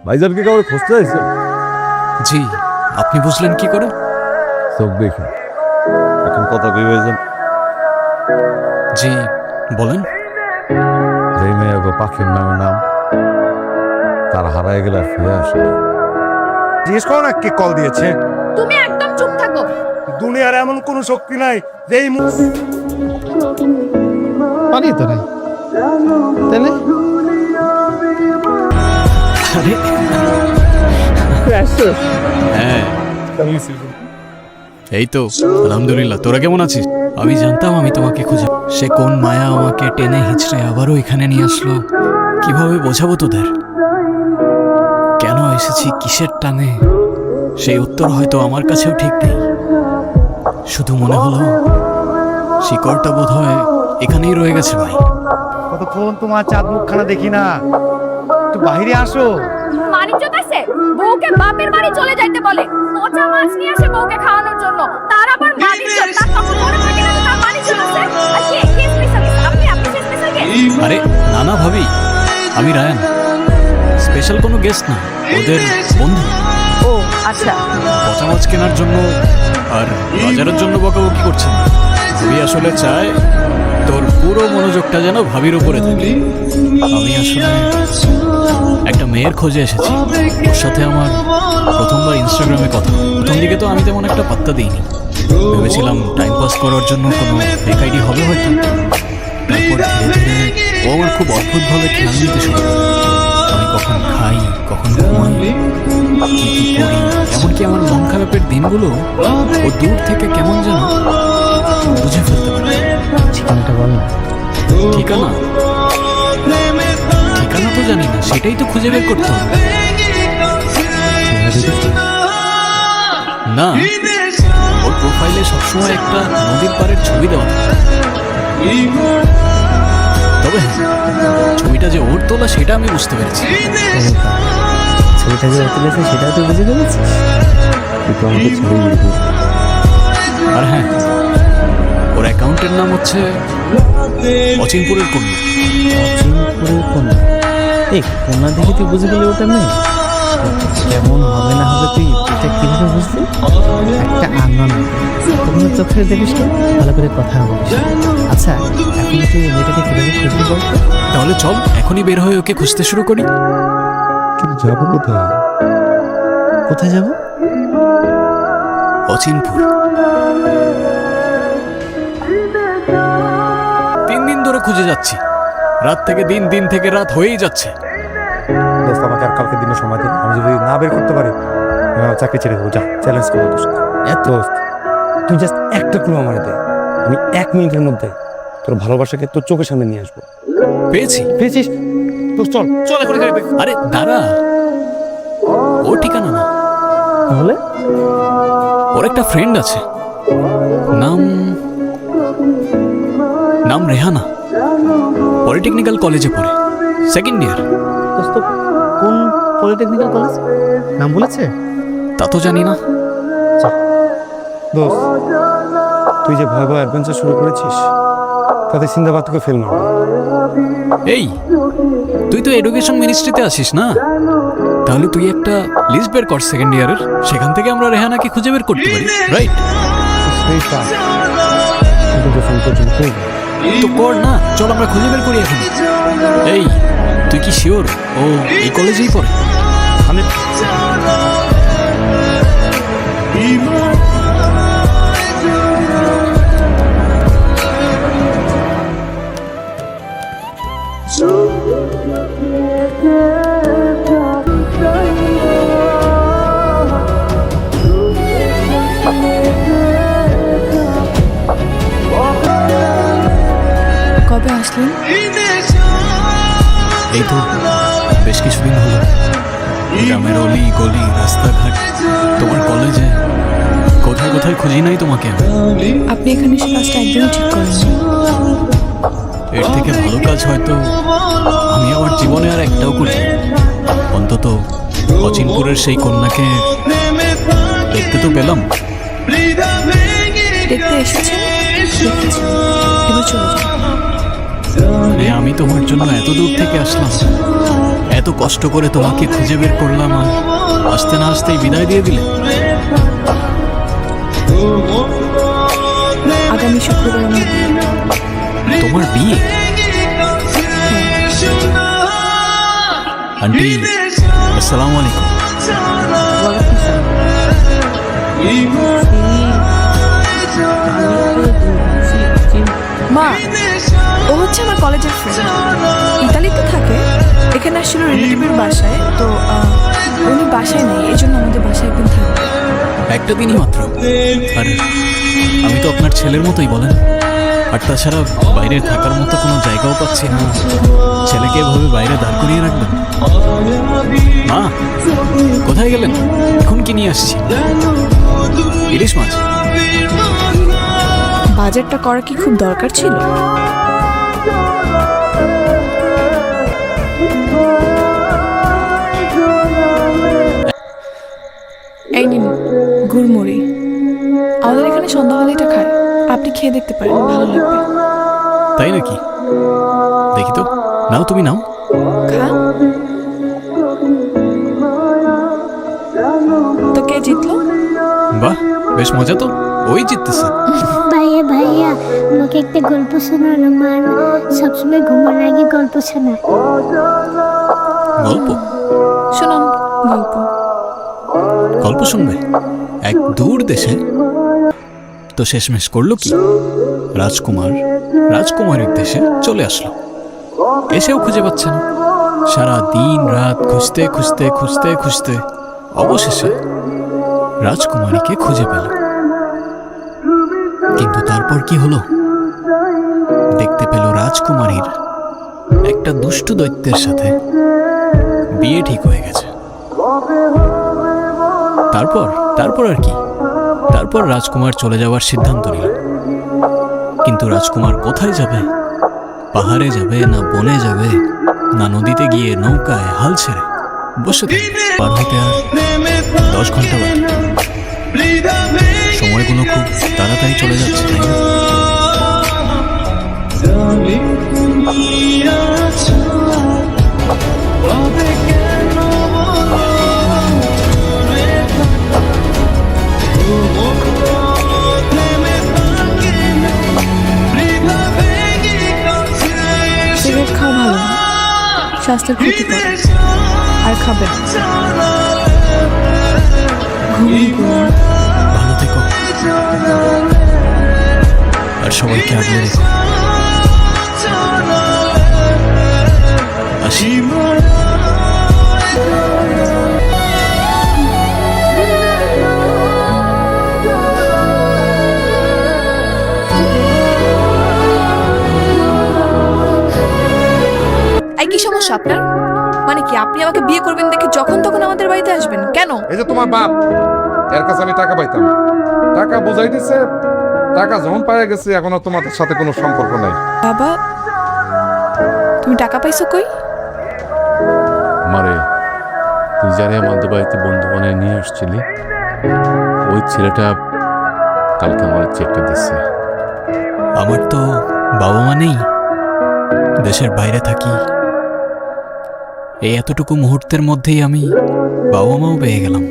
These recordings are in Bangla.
ভাইজান কি কাউকে খুঁজতে চাইছে? জি, আপনি বুঝলেন কি করে? চোখ দেখে এখন কথা কই ভাইজান? জি বলেন। যেই মেয়ে গো পাখির নাম তার হারায় গেলে আর ফিরে আসে না। জিজ্ঞেস করো না কে কল দিয়েছে। তুমি একদম চুপ থাকো। দুনিয়ার এমন কোনো শক্তি নাই যেই পানি তো নাই তাহলে হ্যাঁ, এই তো আলহামদুলিল্লাহ। তোরা কেমন আছিস? আমি জানতাম আমি তোমাকে খুঁজে। সে কোন মায়া আমাকে টেনে হিচড়ে আবারও এখানে নিয়ে আসলো। কিভাবে বোঝাবো তোদের কেন এসেছি, কিসের টানে? সেই উত্তর হয়তো আমার কাছেও ঠিক নেই। শুধু মনে হলো শিকড়টা বোধ হয় এখানেই রয়ে গেছে। ভাই, কতক্ষণ তোমার চাঁদ মুখখানা দেখি না, একটু বাইরে আসো। মানিজ্জত আছে, বউকে বাপের বাড়ি চলে যাইতে বলে, পচা মাছ নিয়ে আসে বউকে খাওয়ানোর জন্য। তার আবার মানিজ্জত, তার তখন মনে থাকে না যে তার মানিজ্জত আছে। আর কি স্পেশালিস্ট আপনি স্পেশাল গেস্ট? আরে না না ভাবি, আমি রায়ান। স্পেশাল কোনো গেস্ট না, ওদের বন্ধু। ও আচ্ছা। পচা মাছ কেনার জন্য আর বাজারের জন্য বকাবকি করছেন। ভাবি আসলে চায় তোর পুরো মনোযোগটা যেন ভাবির উপরে থাকে। আমি আসলে একটা মেয়ের খোঁজে এসেছি। ওর সাথে আমার প্রথমবার ইনস্টাগ্রামে কথা। প্রথম দিকে তো আমি তেমন একটা পাত্তা দিইনি, ভেবেছিলাম টাইম পাস করার জন্য কোনো ফেক আইডি হবে হয়তো। তারপর ধীরে ধীরে ও আমার খুব অদ্ভুতভাবে খেয়াল নিতে শুরু করে। আমি কখন খাই, কখন ঘুমাই, কি কি করি, এমনকি আমার মন খারাপের দিনগুলো ও দূর থেকে কেমন যেন বুঝে ফেলতে পারে। ঠিকানাটা বল না। ঠিকানা ঠিকানা তো জানি না, সেটাই তো খুঁজে বের করতে হবে। না, ওর প্রোফাইলে সবসময় একটা নদীর পাড়ের ছবি দেওয়া থাকে। তবে হ্যাঁ, ছবিটা যে ওর তোলা সেটা আমি বুঝতে পেরেছি। ছবিটা যে তুলেছে সেটাও তুই বুঝে ফেলেছিস? কিন্তু আমাকে ছেড়ে দিবি। আর হ্যাঁ, ওর অ্যাকাউন্টের নাম হচ্ছে অচিনপুরের কন্যা। অচিনপুরের কন্যা? এই কন্যা দেখে তুই বুঝে গেলি ওটা মেয়ে? কেমন হবে না হবে তুই এটা কিভাবে বুঝলি? একটা আনন কখনো চোখে দেখিস না, ভালো করে কথা বলিস। আচ্ছা, এখন তুই মেয়েটাকে কিভাবে খুঁজবি বলতো? তাহলে চল এখনই বের হয়ে ওকে খুঁজতে শুরু করি। কিন্তু যাবো কোথায়? কোথায় যাব? অচিনপুর। 3 দিন ধরে খুঁজে যাচ্ছি। রাত থেকে দিন, দিন থেকে রাত হয়েই যাচ্ছে। দোস্ত আমাকে আর কালকে দিনে সময় দিন, আমি যদি না বের করতে পারি আমি আমার চাকরি ছেড়ে দেবো। যা, চ্যালেঞ্জ করবো দোস্ত। দোস্ত তুই জাস্ট একটা ক্লু আমার দে, আমি 1 মিনিটের মধ্যে তোর ভালোবাসাকে তোর চোখের সামনে নিয়ে আসবো। পেয়েছি। পেয়েছিস? দোস্ত চল চল এখন গাড়ি। আরে দাঁড়া, ও ঠিকানা না। তাহলে ওর একটা ফ্রেন্ড আছে, নাম নাম রেহানা। পলিটেকনিক্যাল কলেজে পড়ে, 2nd ইয়ার। দোস্ত কোন পলিটেকনিক্যাল কলেজ নাম বলেছে? তা তো জানি না। দোস্ত তুই যে ভয় ভয় অ্যাডভেঞ্চার শুরু করেছিস তাতে সিন্দাবাদ তোকে ফেল মারবে। এই, তুই তো এডুকেশন মিনিস্ট্রিতে আছিস না? তাহলে তুই একটা লিস্ট বের কর 2nd ইয়ারের, সেখান থেকে আমরা রেহানাকে খুঁজে বের করতে পারি, রাইট? সেই কাজ কিন্তু ফোন পর্যন্ত করবো। তো কর না, চল আমরা খুঁজে বের করি এখন। এই, তুই কি শিওর ও এই কলেজেই পড়ে? আমি কবে আসলেন? এই তো বেশ কিছুদিন হলো। গ্রামের অলি গলি রাস্তাঘাট, তোমার কলেজে, কোথায় কোথায় খুঁজি নাই তোমাকে আমি। আপনি এখানে এসে কাজটা একদমই ঠিক করেননি। এর থেকে ভালো কাজ হয়তো আমি আমার জীবনে আর একটাও করি। অন্তত অচিনপুরের সেই কন্যাকে দেখতে তো পেলাম। দেখতে এসেছেন, দেখেছেন, এবার চলে যান। মানে আমি তোমার জন্য এত দূর থেকে আসলাম, এত কষ্ট করে তোমাকে খুঁজে বের করলাম আর আসতে না আসতেই বিদায় দিয়ে দিলে। আগামী শুক্রবার আমার বিয়ে। তোমার বিয়ে? আন্টি আসসালামু আলাইকুম। মা, ও হচ্ছে আমার কলেজের ফ্রেন্ড, ইতালিতে থাকে। এখানে আসছিল রিলেটিভের বাসায়, তো উনি বাসায় নেই, এই জন্য আমাদের বাসায় একদিন থাকবে। একটা দিনই মাত্র, আর আমি তো আপনার ছেলের মতোই বলেন। আর তাছাড়া বাইরে থাকার মতো কোনো জায়গাও পাচ্ছি না, ছেলেকে এভাবে বাইরে দাঁড় করিয়ে রাখবেন? মা কোথায় গেলেন? এখন কি নিয়ে আসছি? ইলিশ মাছ। বাজারটা করা কি খুব দরকার ছিল? এই নিন গুড়মুড়ি, আমাদের এখানে সন্ধ্যাবেলা এটা খায়, আপনি খেয়ে দেখতে পারেন, ভালো লাগবে। তাই নাকি? দেখি তো, নাও তুমি নাও। খা। তো কে জিতলো? বাহ, বেশ মজা তো, ওই জিততেছে। ভাইয়া ভাইয়া আমাকে একটা গল্প শোনান, আমার সবসময় ঘুমানোর আগে গল্প শোনায়। গল্প? শুনুন গল্প। গল্প শুনবে? এক দূর দেশে তো শেষমেশ করলো কি, রাজকুমার রাজকুমারীর দেশে চলে আসলো। এসেও খুঁজে পাচ্ছে না, সারা দিন রাত খুঁজতে খুঁজতে খুঁজতে খুঁজতে অবশেষে রাজকুমারীকে খুঁজে পেল। কিন্তু তারপর কি হলো? দেখতে পেল রাজকুমারীর একটা দুষ্টু দৈত্যের সাথে বিয়ে ঠিক হয়ে গেছে। তারপর আর কি, তারপর রাজকুমার চলে যাওয়ার সিদ্ধান্ত নিল। কিন্তু রাজকুমার কোথায় যাবে? পাহাড়ে যাবে, না বনে যাবে, না নদীতে গিয়ে নৌকায় হাল ছেড়ে বসে থাকবে? পার হতে আর 10 ঘন্টা বাকি। সময়গুলো খুব তাড়াতাড়ি চলে যাচ্ছে, তাই না? সিগারেট খাওয়া ভালো না, স্বাস্থ্যের ক্ষতি করে, আর খাবেন না। ঘুমিয়ে পড়ুন। ভালো থেকো আর সবাইকে আগলে রেখো। আসি। এই কি সমস্যা আপনার? মানে কি আপনি আমাকে বিয়ে করবেন দেখে যখন তখন আমাদের বাড়িতে আসবেন কেন? এই যে তোমার বাপ, এর কাছে আমি টাকা পাইতাম, টাকা বুঝাই দিছে, টাকা যখন পাইয়া গেছে এখন আর তোমাদের সাথে কোনো সম্পর্ক নাই। বাবা, তুমি টাকা পাইছো কই? মারে, তুই যারে আমাদের বাড়িতে বন্ধু বানিয়ে নিয়ে আসছিলি, ওই ছেলেটা কালকে আমার চেকটা দিচ্ছে। আমার তো বাবা মা নেই, দেশের বাইরে থাকি। এই এতটুকু মুহূর্তের মধ্যেই আমি বাবা মাও পেয়ে গেলাম।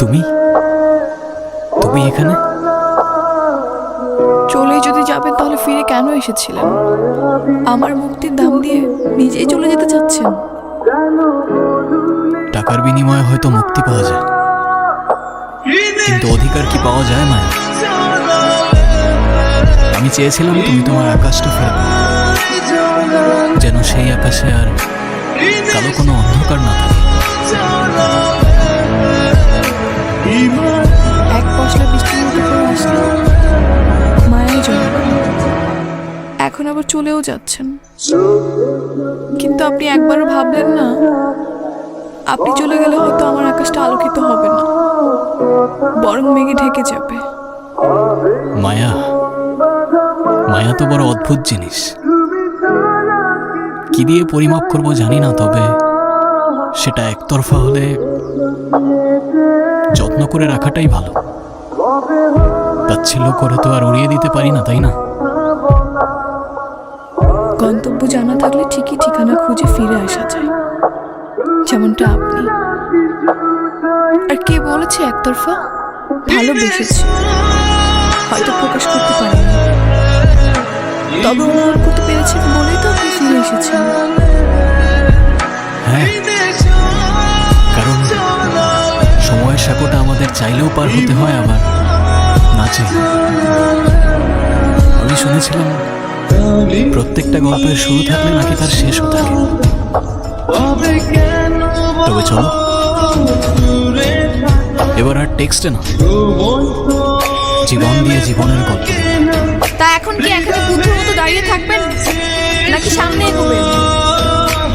তুমি তুমি এখানে? চলে যদি যাবেন তাহলে ফিরে কেন এসেছিলেন? আমার মুক্তির দাম দিয়ে নিজেই চলে যেতে চাচ্ছেন? টাকার বিনিময়ে হয়তো মুক্তি পাওয়া যায়, কিন্তু অধিকার কি পাওয়া যায় মায়া? আমি চেয়েছিলাম তুমি তোমার আকাশটা ফেরত, যেন সেই আকাশে আর কালো কোনো অন্ধকার না থাকে। এক পশলা বৃষ্টির মতো করে আসলে মায়াই জমে। এখন আবার চলেও যাচ্ছেন, কিন্তু আপনি একবারও ভাবলেন না আপনি চলে গেলে হয়তো আমার আকাশটা আলোকিত হবে না, বরং মেঘে ঢেকে যাবে। মায়া, মায়া তো বড় অদ্ভুত জিনিস, কি দিয়ে পরিমাপ করব জানি না, তবে সেটা একতরফা হলে যত্ন করে রাখাটাই ভালো। তাচ্ছিল্য করে তো আর উড়িয়ে দিতে পারি না, তাই না? গন্তব্য জানা থাকলে ঠিকই ঠিকানা খুঁজে ফিরে আসা যায়, যেমনটা আপনি। আর কে বলেছে একতরফা? ভালোবেসেছি, হয়তো প্রকাশ করতে পারেনি, তবে অনুভব করতে পেরেছেন বলেই তো আপনি ফিরে এসেছেন। হ্যাঁ, কারণ সময়ের সাঁকোটা আমাদের চাইলেও পার হতে হয়, আবার না চাইলে। আমি শুনেছিলাম প্রত্যেকটা গল্পের শুরু থাকলে নাকি তার শেষও থাকে। তবে চলো, এবার আর টেক্সটে না, জীবন দিয়ে জীবনের গল্প। তা এখন কি এখানে বুদ্ধর মতো দাঁড়িয়ে থাকবেন নাকি সামনে এগোবেন?